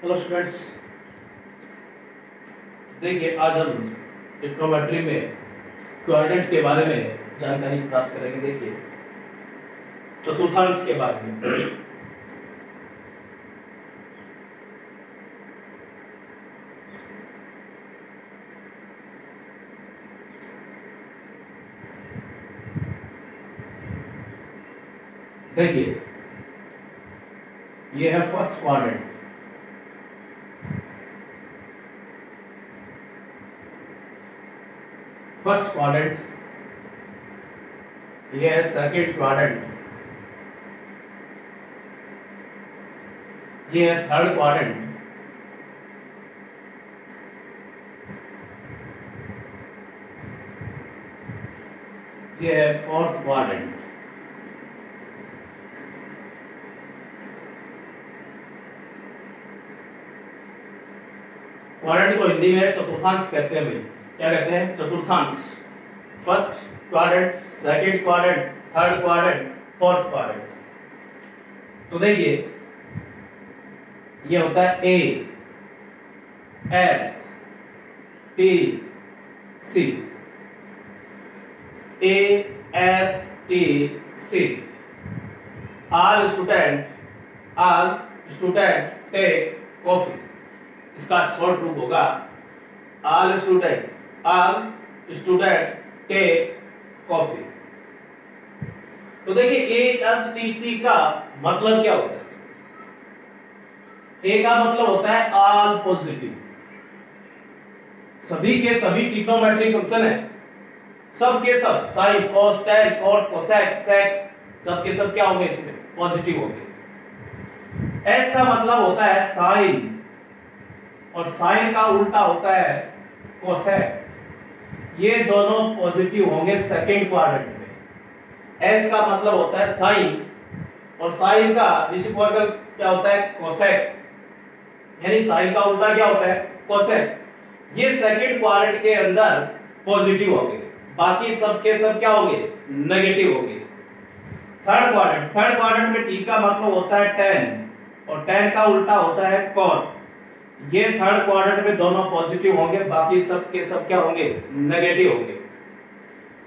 Hello students, देखिए आज हम ट्रिग्नोमेट्री में क्वाड्रेंट के बारे में जानकारी प्राप्त करेंगे। देखिए चतुर्थांश के बारे में। देखिए ये है फर्स्ट क्वाड्रेंट, फर्स्ट क्वाड्रेंट, ये है सेकंड क्वाड्रेंट, ये है थर्ड क्वाड्रेंट, ये है फोर्थ क्वाड्रेंट। क्वाड्रेंट को हिंदी में चतुर्थांश कहते हैं भाई। क्या कहते हैं? चतुर्थांश। First quadrant, second quadrant, third quadrant, fourth quadrant. तो देखिए ये होता है A S T C, A S T C. All student take coffee. इसका शॉर्ट रूप होगा ऑल स्टूडेंट टेक कॉफी। तो देखिए ASTC का मतलब क्या होता है? ए का मतलब होता है ऑल पॉजिटिव। सभी के सभी ट्रिग्नोमेट्रिक फंक्शन है, सब के सब sine cos tan cot cosec sec, सब के सब क्या होंगे? इसमें पॉजिटिव होंगे। एस का मतलब होता है साइन, और साइन का उल्टा होता है कोसेक। ये दोनों पॉजिटिव होंगे सेकंड क्वाड्रेंट में। एस का मतलब होता है साइन, और साइन का रेसिप्रोकल क्या होता है? कोसेक। यानी साइन का उल्टा क्या होता है? कोसेक। ये सेकंड क्वाड्रेंट के अंदर पॉजिटिव होंगे, बाकी सब के सब क्या होंगे? नेगेटिव होंगे। थर्ड क्वाड्रेंट में टी का मतलब होता है टेन, और टेन का उल्टा होता है कॉट। ये थर्ड क्वाड्रेंट में दोनों पॉजिटिव होंगे, बाकी सब के सब क्या होंगे? नेगेटिव होंगे।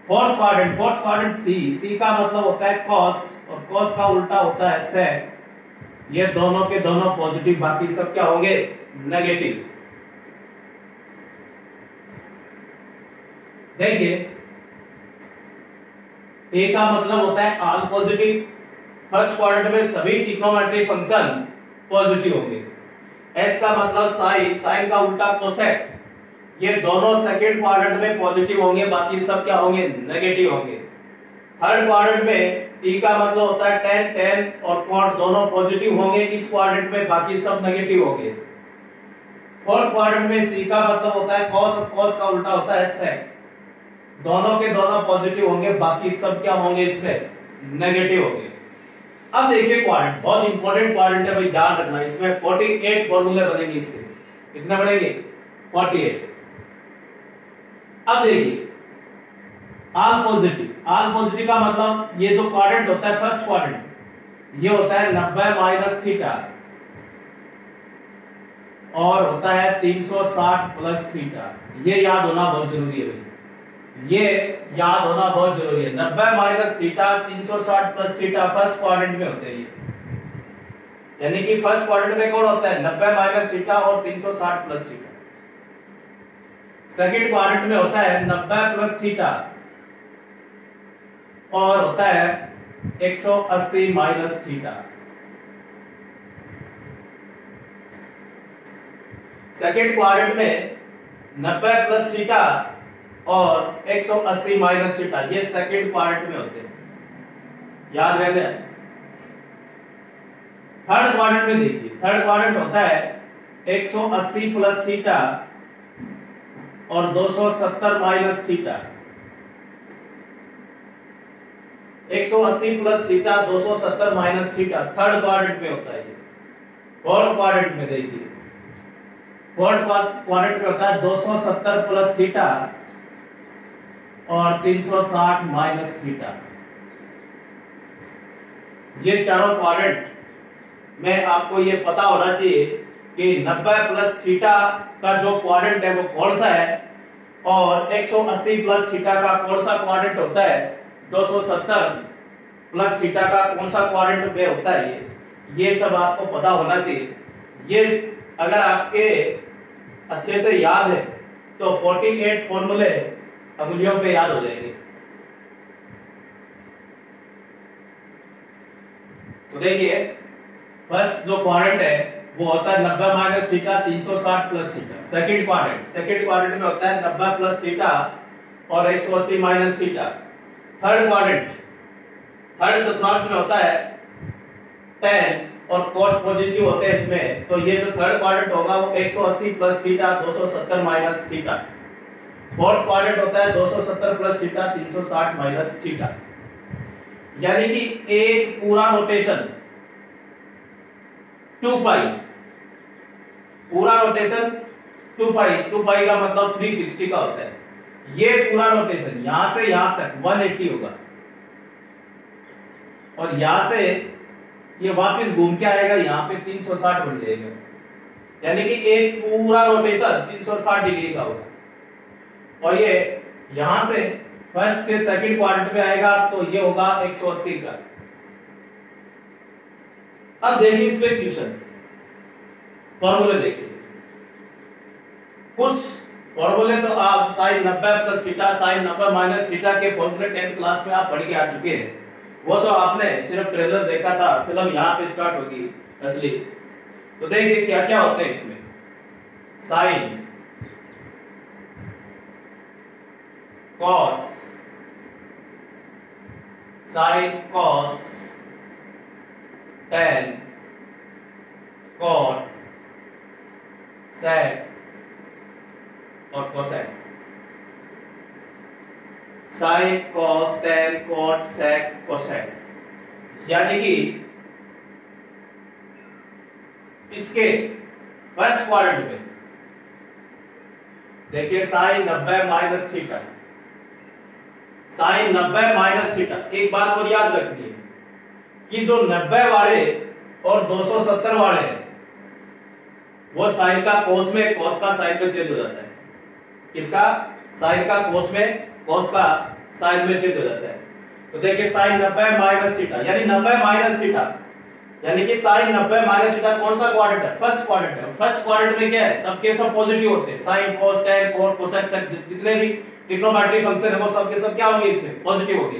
फोर्थ क्वाड्रेंट सी का मतलब होता है कॉस, और कॉस का उल्टा होता है सेक। ये दोनों के दोनों पॉजिटिव, बाकी सब क्या होंगे? नेगेटिव। देखिए ए का मतलब होता है ऑल पॉजिटिव। फर्स्ट क्वाड्रेंट में सभी ट्रिग्नोमेट्रिक फंक्शन पॉजिटिव होंगे। एस का मतलब साइन, साइन का उल्टा कोसेक। ये दोनों सेकंड क्वाड्रेंट में पॉजिटिव होंगे, बाकी सब क्या होंगे? नेगेटिव होंगे। थर्ड क्वाड्रेंट में टी का मतलब होता है टेन, टेन और कॉट दोनों पॉजिटिव होंगे इस क्वाड्रेंट में, बाकी सब नेगेटिव होंगे। फोर्थ क्वाड्रेंट में सी का मतलब होता है कॉस, और कॉस का उल्टा होता है सेक। दोनों के दोनों पॉजिटिव होंगे, बाकी सब क्या होंगे? इसमें नेगेटिव होंगे। अब देखिए क्वाड्रेंट बहुत इंपॉर्टेंट क्वाड्रेंट है भाई, ध्यान रखना। इसमें 48 फॉर्मूले बनेंगे। इससे कितने बनेंगे? 48। अब देखिए ऑल पॉजिटिव का मतलब ये जो क्वाड्रेंट होता है फर्स्ट क्वाड्रेंट, ये होता है 90 माइनस थीटा, और होता है 360 प्लस थीटा। ये याद होना बहुत जरूरी है भाई, ये याद होना बहुत जरूरी है। 90 minus theta 360 plus theta first quadrant में होते हैं ये। यानी कि फर्स्ट क्वाड्रेंट में कौन होता है? 90 माइनस थीटा और 360 प्लस थीटा। सेकंड क्वाड्रेंट में होता है 90 प्लस थीटा और होता है 180 माइनस थीटा। सेकंड क्वाड्रेंट में 90 प्लस थीटा और 180 माइनस थीटा, ये सेकंड क्वाड्रेंट में होते हैं, याद रहने। थर्ड क्वाड्रेंट में देखिए, थर्ड क्वाड्रेंट होता है 180 प्लस थीटा और 270 minus theta. 180 plus theta 270 minus theta third quadrant में होता है ये। फोर्थ क्वाड्रेंट में देखिए, फोर्थ क्वाड्रेंट में होता है 270 प्लस थीटा और 360 माइनस थीटा। ये चारों क्वाड्रेंट में आपको ये पता होना चाहिए कि 90 प्लस थीटा का जो क्वाड्रेंट है वो कौन सा है और 180 प्लस थीटा का कौन सा क्वाड्रेंट होता है, 270 प्लस थीटा का कौन सा क्वाड्रेंट में होता है, ये सब आपको पता होना चाहिए। ये अगर आपके अच्छे से याद है तो 48 फॉर्मूले अंगुलियों पे याद हो जाएंगे। तो देखिए फर्स्ट जो क्वाड्रेंट है वो होता है 90 minus theta 360 plus theta. Second quadrant में होता है 90 प्लस थीटा और 180 माइनस थीटा। थर्ड चतुर्थांश में होता है tan और cot पॉजिटिव होते हैं इसमें, तो ये जो थर्ड क्वाड्रेंट होगा वो 180 plus theta 270 minus theta. Fourth quadrant होता है 270 प्लस थीटा 360 माइनस थीटा। यानी कि एक पूरा रोटेशन 2 पाई, पूरा रोटेशन 2 पाई का मतलब 360 का होता है। ये पूरा रोटेशन यहां से यहां तक 180 होगा और यहां से ये वापस घूम के आएगा यहाँ पे 360 बन जाएगा। यानी कि एक पूरा रोटेशन 360 डिग्री का होगा और ये यहां से फर्स्ट से सेकंड क्वाड्रेंट में आएगा तो ये होगा 180 का। अब देखिए इसमें क्वेश्चन फॉर्मूले देखिए, कुछ फॉर्मूले तो आप sin 90 plus theta sin 90 minus theta के फॉर्मूले 10th क्लास में आप पढ़ के आ चुके हैं, वो तो आपने सिर्फ ट्रेलर देखा था, फिल्म यहाँ पे स्टार्ट होगी असली। तो देखिए क्या क्या होते हैं इसमें, sine cos tan cot sec और cosec. Sine cos tan cot sec cosec, यानी कि इसके फर्स्ट क्वाड्रेंट में देखिए sine 90 minus theta, sine 90 minus theta. एक बात और याद रखनी है कि जो 90 वाले और 270 वाले हैं वो साइन का कोस में, कोस का साइन में चेंज हो जाता है। किसका? साइन का कोस में, कोस का साइन में चेंज हो जाता है। तो देखिए साइन 90 माइनस थीटा यानी 90 माइनस थीटा, यानी कि साइन 90 माइनस थीटा कौन सा क्वाड्रेंट है? फर्स्ट क्वाड्रेंट है। फर्स्ट क्वाड्रेंट में क्या है? सबके सब पॉजिटिव होते हैं। Sine cos tan cot cosec sec जितने भी ट्रिग्नोमेट्री फंक्शन है वो सबके सब क्या होंगे? इसमें पॉजिटिव होंगे।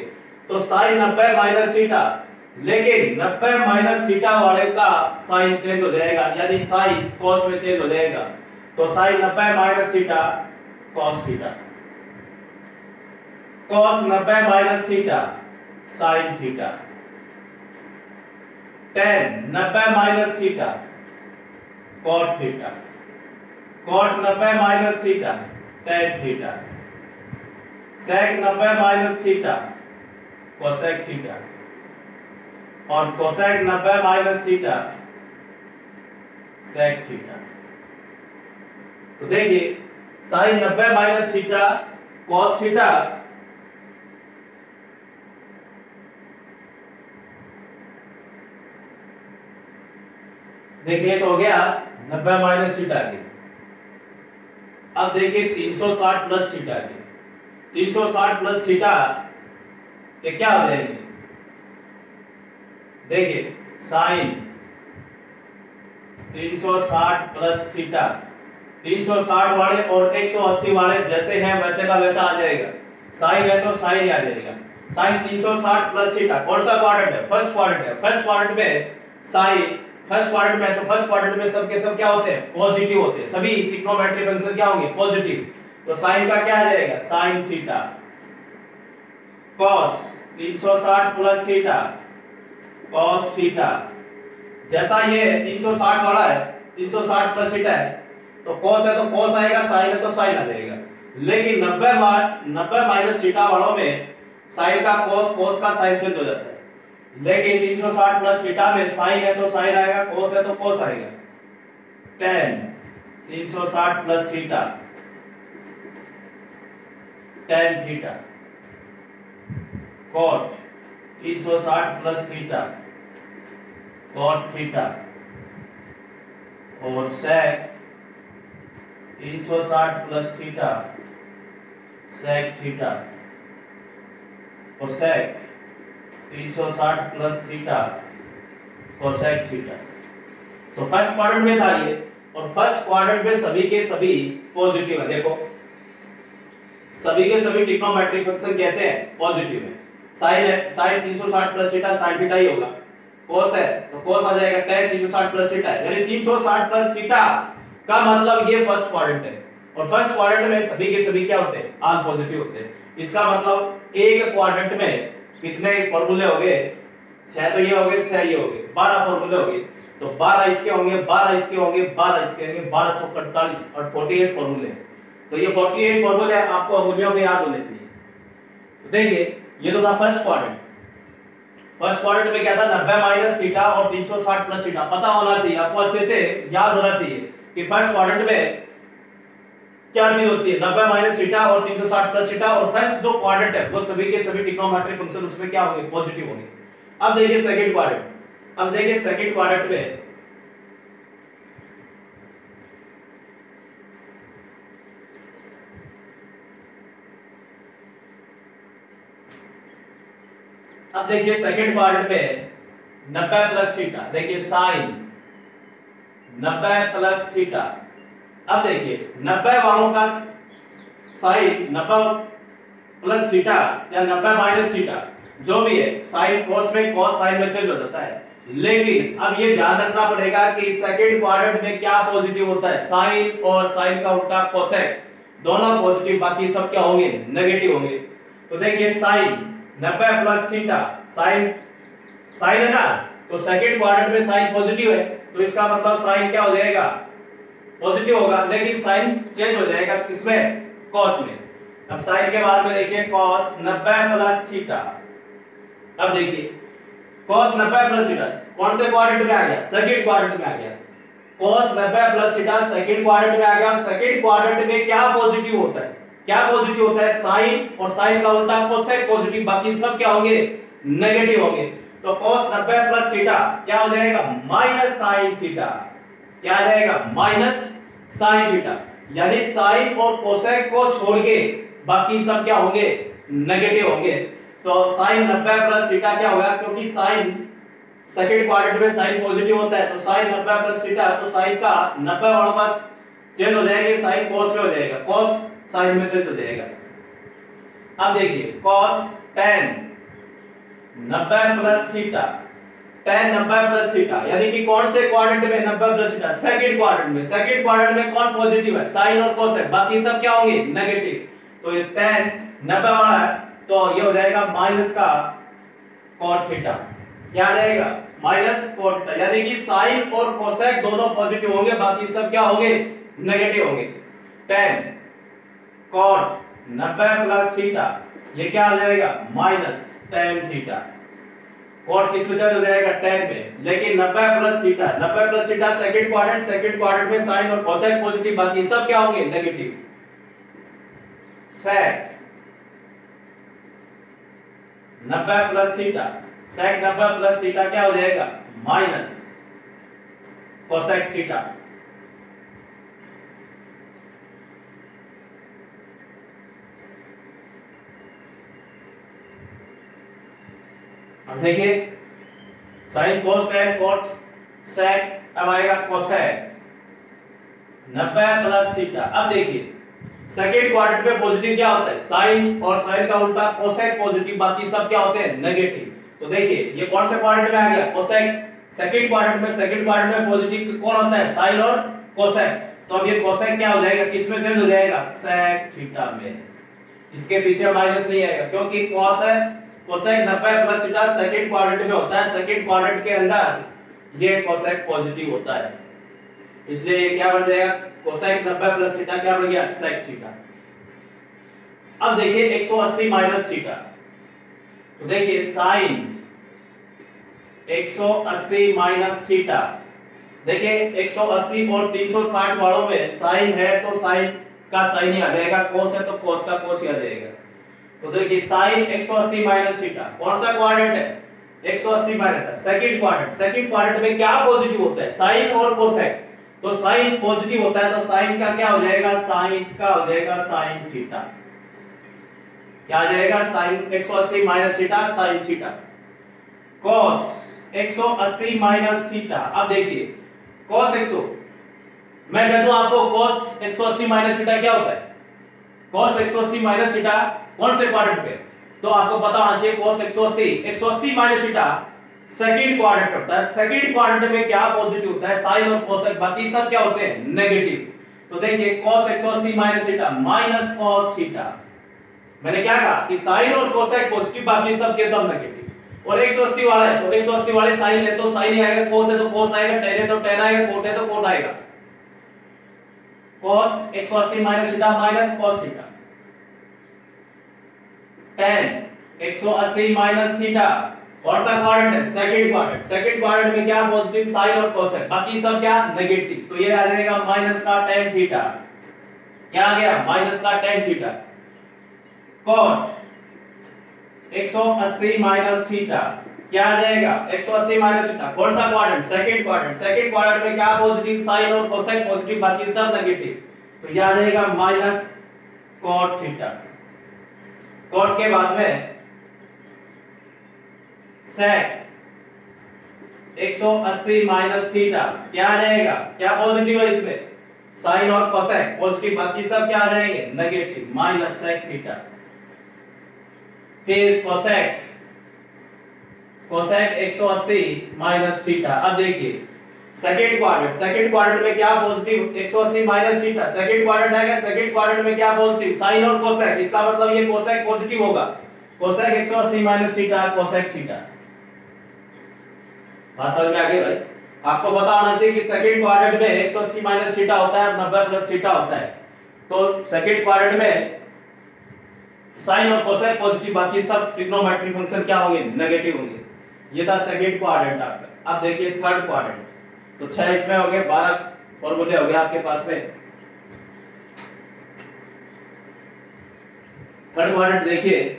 तो साइन 90 माइनस थीटा, लेकिन 90 माइनस थीटा वाले का साइन चेंज हो जाएगा, यानी साइन कोस में चेंज हो जाएगा। तो sine 90 minus theta cos theta, cos 90 minus theta sine theta, tan 90 minus theta cot theta, cot 90 minus theta tan theta, sec 90 minus theta cosec theta और cosec 90 minus theta sec theta. तो देखिए sine 90 minus theta cos theta देखिए तो हो गया 90 minus theta के। अब देखिए 360 प्लस थीटा के, 360 प्लस थीटा ये क्या हो जाएंगे? देखिए साइन 360 प्लस थीटा, 360 वाले और 180 वाले जैसे हैं वैसे का वैसा आ जाएगा। साइन है तो साइन ही आ जाएगा। साइन 360 प्लस थीटा कौन सा क्वाड्रेंट है? फर्स्ट क्वाड्रेंट है। फर्स्ट क्वाड्रेंट में साइन फर्स्ट क्वाड्रेंट में, तो फर्स्ट क्वाड्रेंट में सबके सब क्या होते हैं? पॉजिटिव होते हैं। सभी ट्रिग्नोमेट्री फंक्शन क्या होंगे? पॉजिटिव। तो साइन का क्या आ जाएगा? Sine theta cos 360 plus theta cos theta. जैसा ये 360 वाला है, 360 प्लस थीटा है, तो कॉस है तो कॉस आएगा, साइन है तो साइन आ जाएगा। लेकिन 90 माइनस थीटा वालों में साइन का कॉस, कॉस का साइन चेंज हो जाता है। लेकिन 360 प्लस थीटा में साइन है तो साइन आएगा, कोस है तो कोस आएगा। Tan 360 plus theta tan theta, cot 360 plus theta cot theta और sec 360 plus theta sec theta और sec 360 plus theta cosec theta. तो फर्स्ट क्वाड्रेंट में था ये, और फर्स्ट क्वाड्रेंट में सभी के सभी पॉजिटिव है। देखो सभी के सभी ट्रिग्नोमेट्रिक फंक्शन कैसे हैं, पॉजिटिव है। साइन है, sine 360 plus theta sine theta ही होगा। कोस है तो कोस आ जाएगा tan 360 प्लस थीटा, यानी 360 प्लस थीटा का मतलब ये फर्स्ट क्वाड्रेंट है, और फर्स्ट क्वाड्रेंट में सभी के सभी क्या होते हैं, ऑल पॉजिटिव होते हैं। इसका मतलब एक क्वाड्रेंट में कितने फॉर्मूले हो गए, 6 तो ये हो गए, 6 ये हो गए, 12 फॉर्मूले हो गए। तो 12 इसके होंगे, 12 इसके होंगे, 12 इसके होंगे, 12 चौक 48 और 48 फॉर्मूले। तो ये 48 फॉर्मूले आपको अंगुलियों में याद होने चाहिए। तो देखिए ये तो था फर्स्ट क्वाड्रेंट। फर्स्ट क्वाड्रेंट में क्या था, 90 माइनस थीटा और 360 प्लस थीटा। पता होना चाहिए आपको, अच्छे से याद होना चाहिए कि फर्स्ट क्वाड्रेंट में क्या चीज होती है, 90 माइनस थीटा और 360 प्लस थीटा। और फर्स्ट जो क्वाड्रेंट है वो सभी के सभी ट्रिग्नोमेट्रिक फंक्शन उसमें क्या होंगे, पॉजिटिव होंगे। अब देखिए सेकंड क्वाड्रेंट, अब देखिए सेकंड क्वाड्रेंट में अब देखिए सेकंड क्वाड्रेंट में 90 प्लस थीटा, देखिए साइन 90 प्लस थीटा। अब देखिए 90 वालों का साइन 90 प्लस थीटा या 90 माइनस थीटा जो भी है, साइन कोस में कोस साइन में चेंज हो जाता है। लेकिन अब ये ध्यान रखना पड़ेगा कि सेकंड क्वाड्रेंट में क्या पॉजिटिव होता है, साइन और साइन का उल्टा कोसेक दोनों पॉजिटिव, बाकी सब क्या होंगे, नेगेटिव होंगे। तो देखिए sine 90 plus theta, sine sine है ना, तो सेकंड क्वाड्रेंट में साइन पॉजिटिव है, तो इसका मतलब साइन क्या हो जाएगा, पॉजिटिव होगा। लेकिन साइन चेंज हो जाएगा किसमें, कॉस में। अब साइन के बाद में देखिए कॉस 90 प्लस थीटा। अब देखिए cos 90 प्लस थीटा कौन से क्वाड्रेंट में आ गया, सेकंड क्वाड्रेंट में आ गया। cos 90 plus theta second quadrant में आ गया। सेकंड क्वाड्रेंट में क्या पॉजिटिव होता है, क्या पॉजिटिव होता है, साइन और साइन का उल्टा कोसेक पॉजिटिव, बाकी सब क्या होंगे, नेगेटिव होंगे। तो cos 90 प्लस थीटा क्या हो जाएगा, माइनस साइन थीटा। क्या आ जाएगा, माइनस साइन थीटा। यानी साइन और कोसेक को छोड़ के बाकी सब क्या होंगे, नेगेटिव होंगे। तो साइन 90 प्लस थीटा क्या होगा, क्योंकि साइन सेकंड क्वाड्रेंट में साइन पॉजिटिव होता है, तो साइन 90 प्लस थीटा, तो साइन का 90 वालों का चेंज हो जाएगा, साइन कोस में हो जाएगा, कोस साइन में चेंज हो जाएगा। अब देखिए cos tan 90 plus theta, tan 90 plus theta, यानी कि कौन से क्वाड्रेंट में 90 प्लस थीटा, सेकंड क्वाड्रेंट में। सेकंड क्वाड्रेंट में कौन पॉजिटिव है, साइन और कोस है, बाकी सब क्या होंगे, नेगेटिव। तो ये tan 90 वाला है, तो ये हो जाएगा माइनस का cot थीटा। क्या आ जाएगा, माइनस cot थीटा, यानी कि साइन और कोसेक दोनों पॉजिटिव होंगे, बाकी सब क्या होंगे, नेगेटिव होंगे। tan cot 90 प्लस थीटा, ये क्या आ जाएगा, माइनस tan थीटा। cot किस में चेंज हो जाएगा, tan में। लेकिन 90 plus theta, 90 plus theta second quadrant में साइन और कोसेक पॉजिटिव, बाकी सब क्या होंगे, negative. sec 90 plus theta, sec 90 plus theta क्या हो जाएगा, माइनस कोसेक थीटा। अब देखिए sine cos tan cot sec, अब आएगा कोसेक 90 प्लस थीटा। अब देखिए सेकंड क्वाड्रेंट में पॉजिटिव क्या होता है, साइन और साइन का उल्टा कोसेक पॉजिटिव, बाकी सब क्या होते हैं, नेगेटिव। तो देखिए ये कौन से क्वाड्रेंट में आ गया, कोसेक। सेकंड क्वाड्रेंट में पॉजिटिव कौन होता है, साइन और कोसेक। तो अब ये कोसेक क्या हो जाएगा, किस में चेंज हो जाएगा, sec थीटा में। इसके पीछे माइनस नहीं आएगा, क्योंकि cos है, cosec 90 plus theta second quadrant में होता है, सेकंड क्वाड्रेंट के अंदर ये कोसेक पॉजिटिव होता है, इसलिए ये क्या बन जाएगा, कोसेक 90 प्लस थीटा क्या बन गया, sec थीटा। अब देखिए 180 माइनस थीटा, तो देखिए साइन 180 माइनस थीटा। देखिए 180 और 360 वालों में साइन है तो साइन का साइन ही आ जाएगा, कोस है तो कोस का कोस ही आ जाएगा। तो देखिए साइन 180 माइनस थीटा कौन सा क्वाड्रेंट है, 180 minus second quadrant. Second quadrant में क्या पॉजिटिव होता है, साइन और कोसेक, तो साइन पॉजिटिव होता है तो साइन का क्या हो जाएगा, साइन का हो जाएगा साइन थीटा। क्या आ जाएगा, sine 180 minus theta sine theta. cos 180 minus theta. अब देखिए cos 100, मैं कह दूं आपको cos 180 माइनस थीटा क्या होता है, cos 180 माइनस थीटा कौन से क्वाड्रेंट पे, तो आपको पता होना चाहिए cos 180 minus theta second quadrant होता है। सेकंड क्वाड्रेंट में क्या पॉजिटिव होता है, साइन और कोसेक, बाकी सब क्या होते हैं नेगेटिव। तो देखिए cos 180 minus theta minus cos theta, मैंने क्या कहा कि साइन और कोसेक पॉजिटिव, बाकी सब के सब नेगेटिव। और 180 वाला है तो 180 वाले साइन है तो साइन ही आएगा, cos है तो cos आएगा, tan है तो tan आएगा, cot है तो cot आएगा। cos 180 minus theta minus cos theta, tan 180 minus theta, कौन सा क्वाड्रेंट है, सेकंड क्वाड्रेंट। सेकंड क्वाड्रेंट में क्या पॉजिटिव, साइन और कोसेक, बाकी सब क्या नेगेटिव। तो ये आ जाएगा माइनस का tan थीटा, क्या आ गया माइनस का tan theta. cot 180 minus theta क्या आ जाएगा 180 माइनस थीटा, कौन सा quadrant, second quadrant. Second quadrant में क्या पॉजिटिव, साइन और कोसेक पॉजिटिव, बाकी सब नेगेटिव। तो ये आ जाएगा माइनस cot थीटा। cot के बाद में sec 180 माइनस थीटा क्या आ जाएगा, क्या पॉजिटिव है इसमें, साइन और कोसेक पॉजिटिव, बाकी सब क्या आ जाएंगे नेगेटिव, माइनस sec थीटा। फिर कोसेक 180 माइनस थीटा। अब देखिए सेकंड क्वाड्रेंट में क्या positive 180 minus theta, second quadrant आएगा, सेकंड क्वाड्रेंट में क्या पॉजिटिव साइन और कोसेक, इसका मतलब ये कोसेक पॉजिटिव होगा, cosec 180 minus theta cosec theta. बात समझ में आ गई भाई। आपको पता होना चाहिए कि सेकंड क्वाड्रेंट में 180 माइनस थीटा होता है, 90 प्लस थीटा होता है। तो सेकंड क्वाड्रेंट में साइन और कोसेक पॉजिटिव, बाकी सब ट्रिग्नोमेट्रिक फंक्शन क्या होंगे नेगेटिव होंगे। ये था सेकंड क्वाड्रेंट आपका। अब देखिए थर्ड क्वाड्रेंट, तो 6 इसमें हो गए, 12 फॉर्मूले हो गए आपके पास में। थर्ड क्वाड्रेंट देखिए,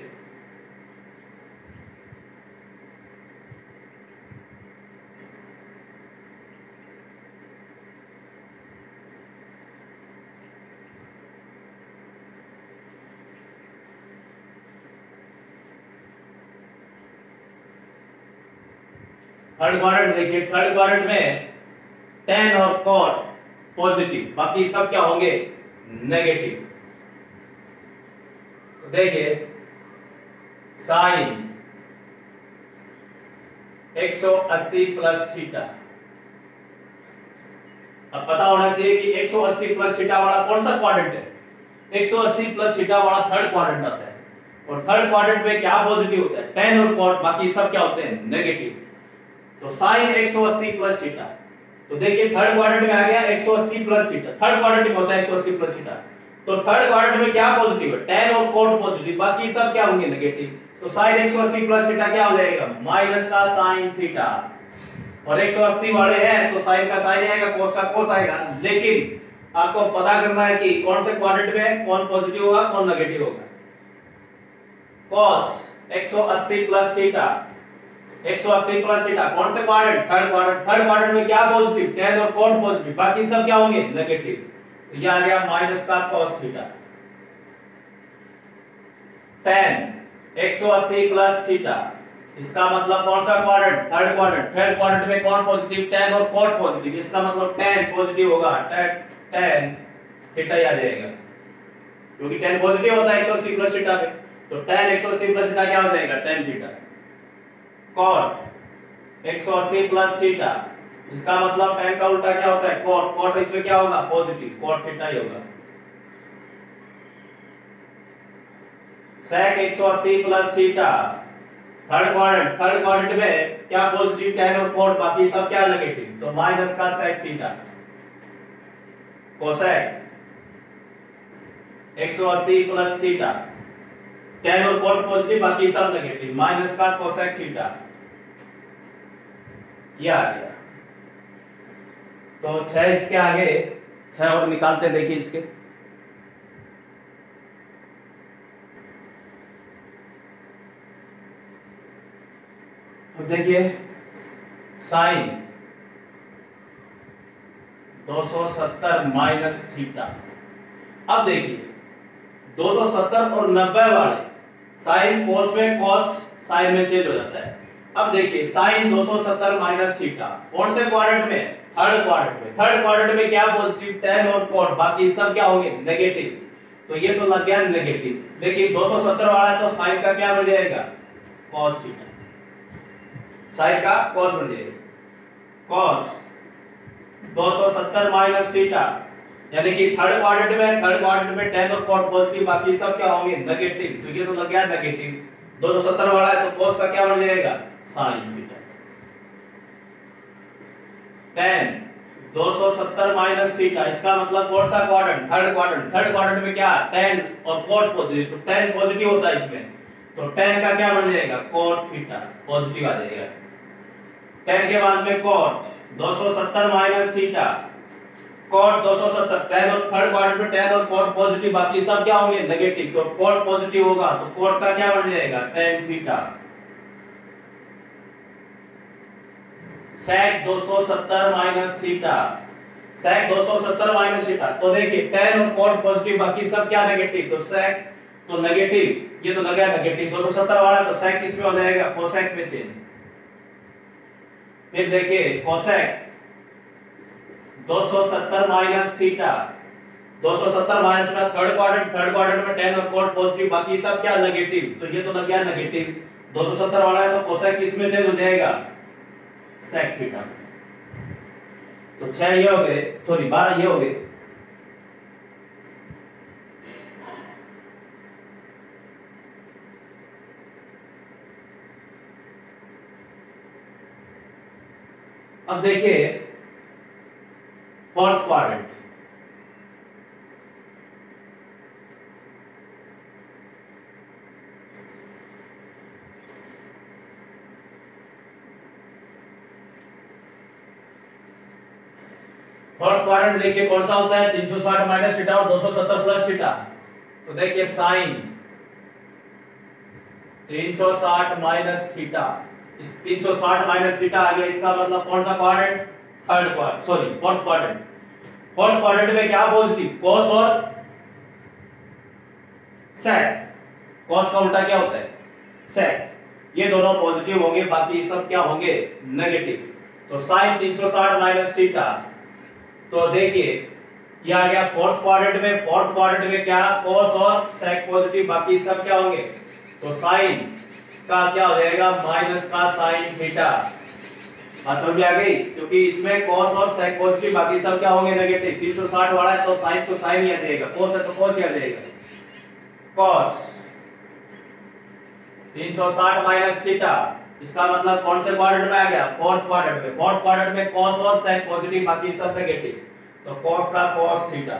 थर्ड क्वाड्रेंट देखिए, थर्ड क्वाड्रेंट में tan और cot पॉजिटिव, बाकी सब क्या होंगे नेगेटिव। तो देखिए साइन 180 प्लस थीटा, अब पता होना चाहिए कि 180 प्लस थीटा वाला कौन सा क्वाड्रेंट है, 180 प्लस थीटा वाला थर्ड क्वाड्रेंट आता है। और थर्ड क्वाड्रेंट में क्या पॉजिटिव होता है, tan और cot, बाकी सब क्या होते हैं नेगेटिव। तो साइन 180 प्लस थीटा, तो देखिए थर्ड क्वाड्रेंट में आ गया 180 प्लस थीटा, थर्ड क्वाड्रेंट में होता है 180 प्लस थीटा। तो थर्ड क्वाड्रेंट में क्या पॉजिटिव है, tan और cot पॉजिटिव, बाकी सब क्या होंगे नेगेटिव। तो साइन 180 प्लस थीटा क्या हो जाएगा माइनस का साइन थीटा। और 180 वाले हैं तो साइन का साइन आएगा, cos का cos आएगा। लेकिन आपको पता करना है कि कौन से क्वाड्रेंट में कौन पॉजिटिव होगा कौन नेगेटिव होगा। cos 180 plus theta, 180 plus theta, कौन से quadrant, third quadrant. Third quadrant में क्या पॉजिटिव, tan और cot पॉजिटिव, बाकी सब क्या होंगे नेगेटिव। तो ये आ गया माइनस का cos theta. tan 180 plus theta, इसका मतलब कौन सा quadrant, third quadrant. Third quadrant में कौन पॉजिटिव, tan और cot पॉजिटिव, इसका मतलब tan पॉजिटिव होगा, tan थीटा ही आ जाएगा, क्योंकि tan पॉजिटिव होता है 180 प्लस थीटा पे। तो tan 180 प्लस थीटा क्या हो जाएगा tan theta. cot 180 plus theta, इसका मतलब tan का उल्टा क्या होता है cot, cot इसमें क्या होगा पॉजिटिव, cot थीटा ही होगा। sec 180 plus theta, third quadrant में क्या पॉजिटिव tan और cot, बाकी सब क्या नेगेटिव, तो माइनस का sec theta. cosec 180 plus theta, tan और cot पॉजिटिव, बाकी सब नेगेटिव, माइनस का cosec थीटा। ये आ गया। तो 6 इसके आगे 6 और निकालते देखिए इसके। तो देखिए साइन 270 माइनस थीटा। अब देखिए 270 और 90 वाले साइन कोस में, कोस साइन में चेंज हो जाता है। अब देखिए साइन 270 माइनस थीटा कौन से क्वाड्रेंट में? थर्ड क्वाड्रेंट में। थर्ड क्वाड्रेंट में क्या पॉजिटिव? tan और cot, बाकी सब क्या होंगे? नेगेटिव। तो ये तो लग गया नेगेटिव। लेकिन 270 वाला है तो साइन का क्या बढ़ जाएगा? cos theta. साइन का cos बढ़ जाएगा। cos 270 माइनस थीटा, यानी कि थर्ड क्वाड्रेंट में tan और cot पॉजिटिव, बाकी सब क्या होंगे? नेगेटिव। तो ये तो लग गया नेगेटिव। 270 वाला है तो cos का क्या बढ़ जाएगा? sin theta. tan 270 minus theta, इसका मतलब कौन सा quadrant? Third quadrant. Third quadrant में क्या? tan और cot पॉजिटिव, तो tan पॉजिटिव होता है इसमें, तो tan का क्या बढ़ जाएगा? cot थीटा पॉजिटिव आ जाएगा। tan के बाद में cot 270 minus theta, cot 270, tan और थर्ड क्वाड्रेंट में tan और cot पॉजिटिव, बाकी सब क्या होंगे? नेगेटिव। तो cot पॉजिटिव होगा तो cot का क्या बढ़ जाएगा? tan theta. sec 270 minus theta, sec 270 minus theta, तो देखिए tan और cot पॉजिटिव, बाकी सब क्या? नेगेटिव। तो sec तो नेगेटिव, ये तो लगा नेगेटिव। 270 वाला तो sec किस में हो जाएगा? cosec में चेंज। फिर देखिए cosec 270 माइनस थीटा, 270 माइनस में थर्ड क्वाड्रेंट में tan और cot पॉजिटिव, बाकी सब क्या? नेगेटिव। तो ये तो लग गया नेगेटिव। 270 वाला है तो cosec किस में चेंज हो जाएगा? sec theta. तो 6 ये हो गए, सॉरी 12 ये हो गए। अब देखिए फोर्थ क्वाड्रेंट, फोर्थ क्वाड्रेंट देखिए कौन सा होता है? 360 माइनस थीटा और 270 प्लस थीटा। तो देखिए साइन 360 माइनस थीटा, इस 360 माइनस थीटा आ गया, इसका मतलब कौन सा quadrant? Third quadrant, sorry fourth quadrant. Fourth quadrant में क्या पॉजिटिव? cos और sec। cos का उल्टा क्या होता है? sec। ये दोनों पॉजिटिव होंगे, बाकी सब क्या होंगे? नेगेटिव। तो sin 360 माइनस थीटा, तो देखिए ये आ गया फोर्थ क्वाड्रेंट में। फोर्थ क्वाड्रेंट में क्या? cos और sec पॉजिटिव, बाकी सब क्या होंगे? तो sin का क्या हो जाएगा? माइनस का sin थीटा। समझ आ गई? क्योंकि इसमें cos और sec पॉजिटिव, बाकी सब क्या होंगे? नेगेटिव। 360 वाला है तो sin ही आ जाएगा, cos है तो cos ही आ जाएगा। cos 360 माइनस थीटा, इसका मतलब कौन से क्वाड्रेंट में आ गया? फोर्थ क्वाड्रेंट में। फोर्थ क्वाड्रेंट में cos और sec पॉजिटिव, बाकी सब नेगेटिव, तो cos का cos थीटा।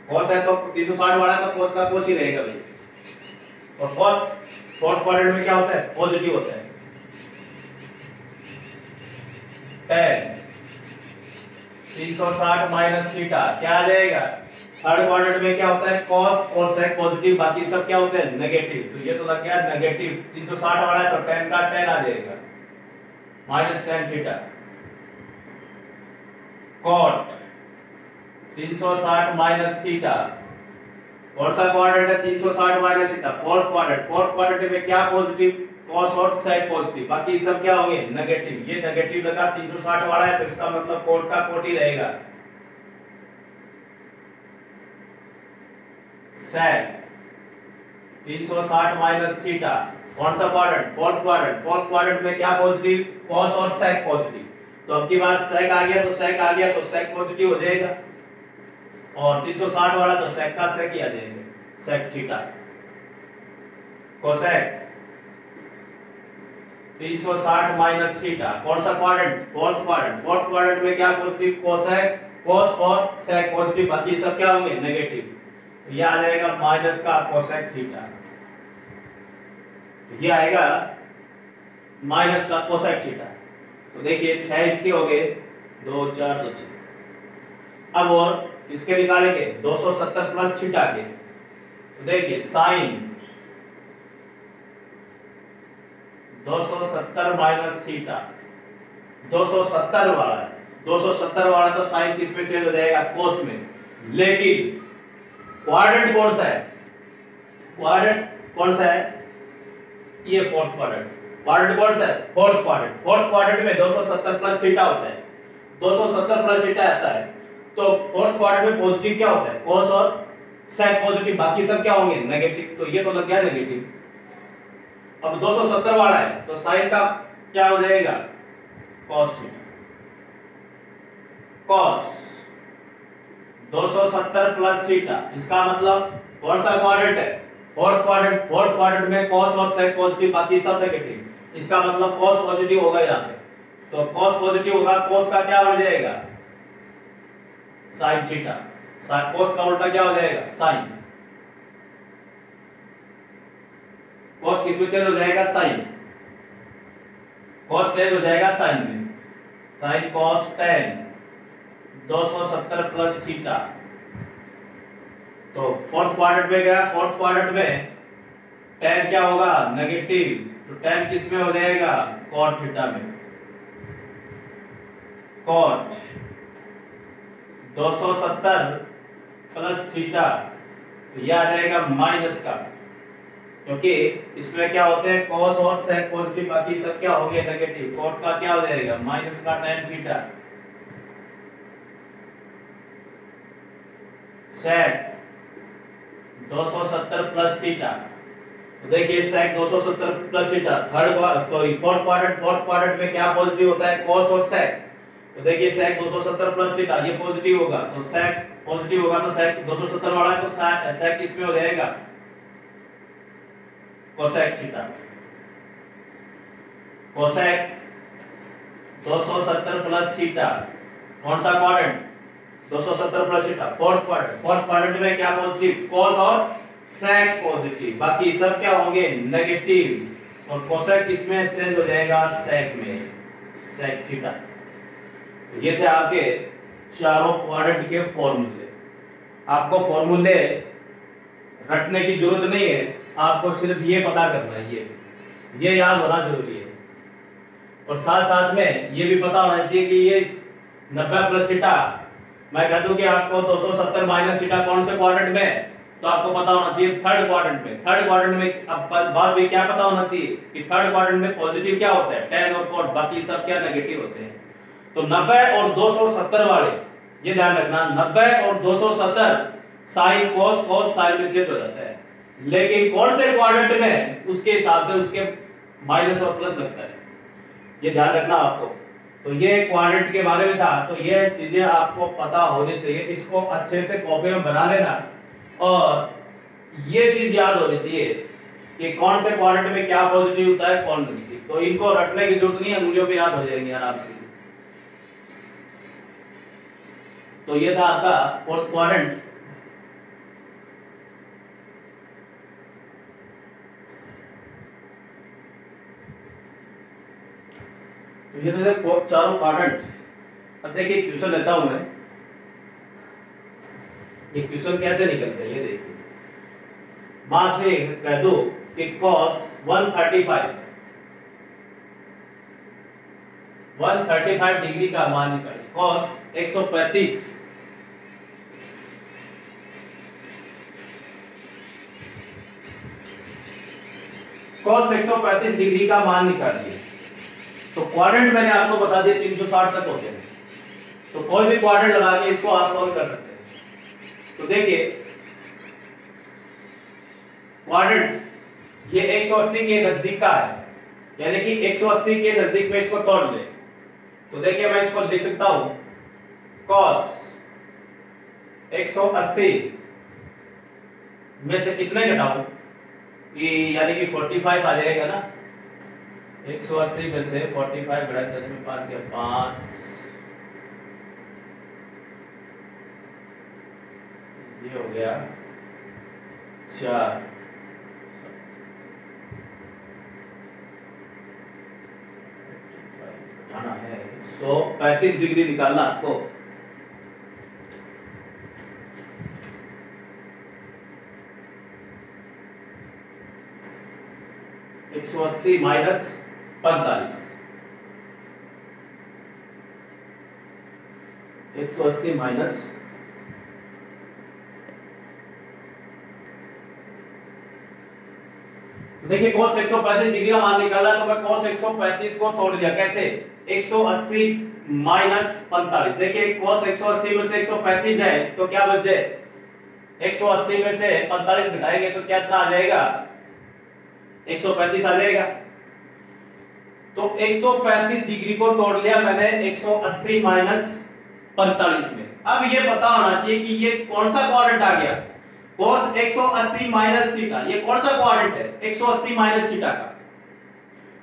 cos है तो 360 वाला है तो cos का cos ही रहेगा भाई। और cos फोर्थ क्वाड्रेंट में क्या होता है? पॉजिटिव होता है। tan 360 माइनस थीटा क्या आ जाएगा? थर्ड क्वाड्रेंट में क्या होता है? cos और sec पॉजिटिव, बाकी सब क्या होते हैं? नेगेटिव। तो ये तो लग गया नेगेटिव। 360 वाला है तो tan का tan आ जाएगा, minus tan theta. cot 360 minus theta, कौन सा क्वाड्रेंट है? 360 minus theta, fourth quadrant. Fourth quadrant में क्या पॉजिटिव? cos और sec पॉजिटिव, बाकी सब क्या होंगे? नेगेटिव। ये नेगेटिव लगा, 360 वाला है तो इसका मतलब cot का cot ही रहेगा। sec 360 माइनस थीटा, कौन सा quadrant? Fourth quadrant. Fourth quadrant में क्या पॉजिटिव? cos और sec पॉजिटिव, तो अब की बात sec आ गया तो sec आ गया तो sec पॉजिटिव हो जाएगा, और 360 वाला तो sec का sec ही आ जाएगा, sec theta. cosec 360 minus theta, कौन सा quadrant? Fourth quadrant. Fourth quadrant में क्या पॉजिटिव? cosec, cos और sec पॉजिटिव, बाकी सब क्या होंगे? नेगेटिव। ये आ जाएगा माइनस का cosec थीटा, ये आएगा माइनस का cosec थीटा। तो देखिए 6 इसके हो गए, 2 4 2 6। अब और इसके निकालेंगे 270 प्लस थीटा के। तो देखिए साइन 270 माइनस थीटा, 270 वाला है, 270 वाला तो साइन किस में चेंज हो जाएगा, कोस में। लेकिन क्वाड्रेंट कौन सा है, क्वाड्रेंट कौन सा है, ये फोर्थ क्वाड्रेंट। क्वाड्रेंट कौन सा है, फोर्थ क्वाड्रेंट। फोर्थ क्वाड्रेंट में 270 प्लस थीटा होता है, 270 प्लस थीटा आता है। तो फोर्थ क्वाड्रेंट में पॉजिटिव क्या होता है, cos और sec पॉजिटिव, बाकी सब क्या होंगे, नेगेटिव। तो ये तो लग गया नेगेटिव। अब 270 वाला है तो साइन का क्या हो जाएगा, cos theta. cos 270 plus theta, इसका मतलब कौन सा क्वाड्रेंट है, फोर्थ क्वाड्रेंट। फोर्थ क्वाड्रेंट में cos और sec पॉजिटिव, बाकी सब नेगेटिव। इसका मतलब cos पॉजिटिव होगा यहाँ पे। तो cos पॉजिटिव होगा, cos का क्या बन जाएगा, sin थीटा। cos का उल्टा क्या हो जाएगा, sin। cos किस में चेंज हो जाएगा, sin। cos चेंज हो जाएगा sin में, sin cos tan 270 plus theta. तो फोर्थ क्वाड्रेंट में गया, फोर्थ क्वाड्रेंट में tan क्या होगा, नेगेटिव। तो tan किस में हो जाएगा, cot थीटा में। cot 270 प्लस थीटा, तो यह आ जाएगा माइनस का, क्योंकि इसमें क्या होते हैं, cos और sec पॉजिटिव, बाकी सब क्या होंगे, नेगेटिव। cot का क्या हो जाएगा, माइनस का tan theta. sec 270 plus theta, तो देखिए sec 270 plus theta, fourth quadrant में क्या पॉजिटिव होता है, cos और sec। तो देखिए sec 270 प्लस थीटा, ये पॉजिटिव होगा, तो sec पॉजिटिव होगा, तो sec 270 वाला है तो sec इसमें हो जाएगा cosec theta. cosec 270 plus theta, कौन सा quadrant, 270 plus theta, fourth quadrant. Fourth quadrant में क्या पॉजिटिव, cos और sec पॉजिटिव, बाकी सब क्या होंगे, नेगेटिव। और cosec इसमें चेंज हो जाएगा sec में, sec थीटा। ये थे आपके चारों क्वाड्रेंट के फॉर्मूले। आपको फॉर्मूले रटने की जरूरत नहीं है, आपको सिर्फ ये पता करना है, ये याद होना जरूरी है। और साथ साथ में ये भी पता होना चाहिए कि ये 90 प्लस थीटा, मैं कह दूं कि आपको 270 माइनस थीटा कौन से क्वाड्रेंट में, तो आपको पता होना चाहिए थर्ड क्वाड्रेंट में। थर्ड क्वाड्रेंट में अब बात भी क्या पता होना चाहिए कि थर्ड क्वाड्रेंट में पॉजिटिव क्या होता है, tan और cot, बाकी सब क्या नेगेटिव होते हैं। तो 90 और 270 वाले ये ध्यान रखना, 90 और 270 sin cos sin में चेंज हो जाता है, लेकिन कौन से क्वाड्रेंट में उसके हिसाब से उसके माइनस और प्लस लगता है, ये ध्यान रखना आपको। तो ये क्वाड्रेंट के बारे में था, तो ये चीजें आपको पता होनी चाहिए, इसको अच्छे से कॉपी में बना लेना। और ये चीज याद होनी चाहिए कि कौन से क्वाड्रेंट में क्या पॉजिटिव होता है, कौन नेगेटिव। तो इनको रटने की जरूरत नहीं है, मूल्यों पे याद हो जाएंगे आराम से। तो ये था आपका फोर्थ क्वाड्रेंट। तो ये तो चारों क्वाड्रेंट। अब देखिए क्वेश्चन लेता हूं मैं, ये क्वेश्चन कैसे निकलते हैं ये देखिए। मैं आपसे कह दूं कि cos 135 डिग्री का मान निकालिए। cos 135 डिग्री का मान निकालिए। तो क्वाड्रेंट मैंने आपको बता दिया 360 तक होते हैं, तो कोई भी क्वाड्रेंट लगा के इसको आप सॉल्व कर सकते हैं। तो देखिए क्वाड्रेंट ये 180 के नजदीक का है, यानी कि 180 के नजदीक में इसको तोड़ ले। तो देखिए मैं इसको लिख सकता हूं cos 180 में से कितने घटाऊं, यानी कि 45 आ जाएगा ना। 180 में से 45 घटा 10 में 5 गया 5, ये हो गया 4, घटाना है 135 डिग्री निकालना आपको। -180 -45, 180 माइनस देखिए cos 135 डिग्री का मान निकाला तो मैं cos 135 को तोड़ दिया कैसे 180 माइनस 45। देखिए cos 180 में से 135 है तो क्या बचे 180 में से 45 घटाएंगे तो क्या आ जाएगा 135 आ जाएगा। तो 135 डिग्री को तोड़ लिया मैंने 180 माइनस 45 में। अब ये पता होना चाहिए कि ये कौन सा क्वाड्रेंट आ गया cos 180 माइनस थीटा। ये कौन सा क्वाड्रेंट है 180 माइनस थीटा का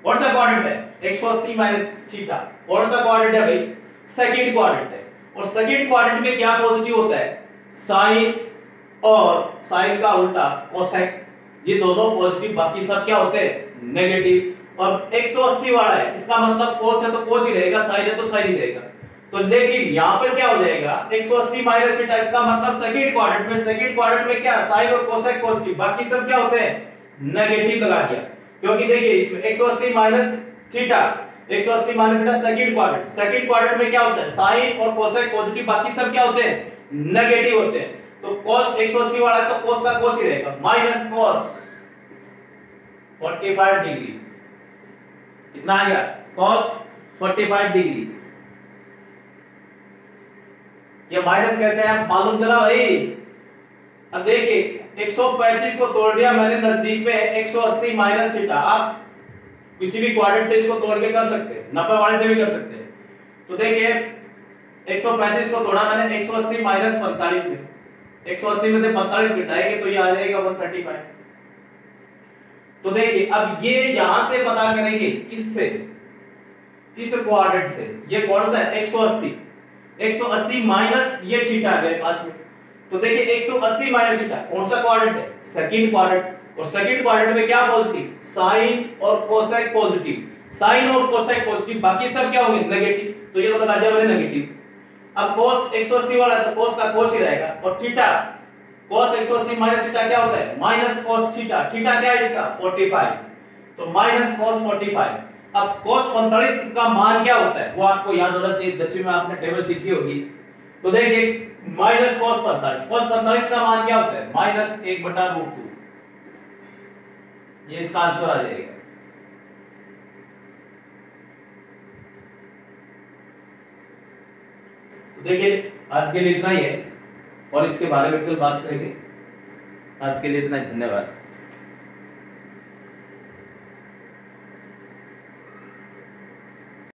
कौन सा क्वाड्रेंट है 180 माइनस थीटा कौन सा क्वाड्रेंट है भाई सेकंड क्वाड्रेंट है। और सेकंड क्वाड्रेंट में क्या पॉजिटिव होता है साइन और साइन का उल्टा कोसेक ये दोनों पॉजिटिव बाकी सब क्या होते हैं नेगेटिव। और 180 वाला है इसका मतलब cos है तो cos ही रहेगा साइन है तो साइन ही रहेगा। तो लेकिन यहां पर क्या हो जाएगा 180 माइनस थीटा इसका मतलब सेकंड क्वाड्रेंट में क्या साइन और कोसेक पॉजिटिव बाकी सब क्या होते हैं नेगेटिव लगा दिया। क्योंकि देखिए इसमें 180 माइनस थीटा सेकंड क्वाड्रेंट में क्या होता है साइन और कोसेक पॉजिटिव बाकी सब क्या होते हैं नेगेटिव होते हैं। तो cos 180 वाला है तो cos का cos ही रहेगा माइनस cos 45 डिग्री कितना आ गया cos 45 डिग्री। ये माइनस कैसे है मालूम चला भाई। अब देखिए 135 को तोड़ दिया मैंने नजदीक में 180 माइनस थीटा। आप किसी भी क्वाड्रेंट से इसको तोड़ के कर सकते हैं 90 वाले से भी कर सकते हैं। तो देखिए 135 को तोड़ा मैंने 180 माइनस 45 में 180 में से 45 घटाएंगे तो ये आ जाएगा 135। तो देखिए अब ये यहां से पता करेंगे इससे इस क्वाड्रेंट से ये कौन सा है 180 माइनस ये थीटा है मेरे पास में। तो देखिए 180 माइनस थीटा कौन सा क्वाड्रेंट है सेकंड क्वाड्रेंट। और सेकंड क्वाड्रेंट में क्या पॉजिटिव साइन और कोसेक पॉजिटिव बाकी सब क्या होंगे नेगेटिव। तो ये तो बता दिया मैंने नेगेटिव। अब cos 180 वाला है तो cos का cos ही रहेगा और थीटा cos 180 माइनस थीटा क्या होता है माइनस cos थीटा। थीटा क्या है इसका 45 तो माइनस cos 45। अब cos 45 का मान क्या होता है वो आपको याद होना चाहिए 10वीं में आपने टेबल सीखी होगी। तो देखिए माइनस cos 45 का मान क्या होता है माइनस 1/√2। ये इसका आंसर आ जाएगा। तो देखिए आज के लिए इतना ही है और इसके बारे में कल बात करेंगे। आज के लिए इतना ही, धन्यवाद।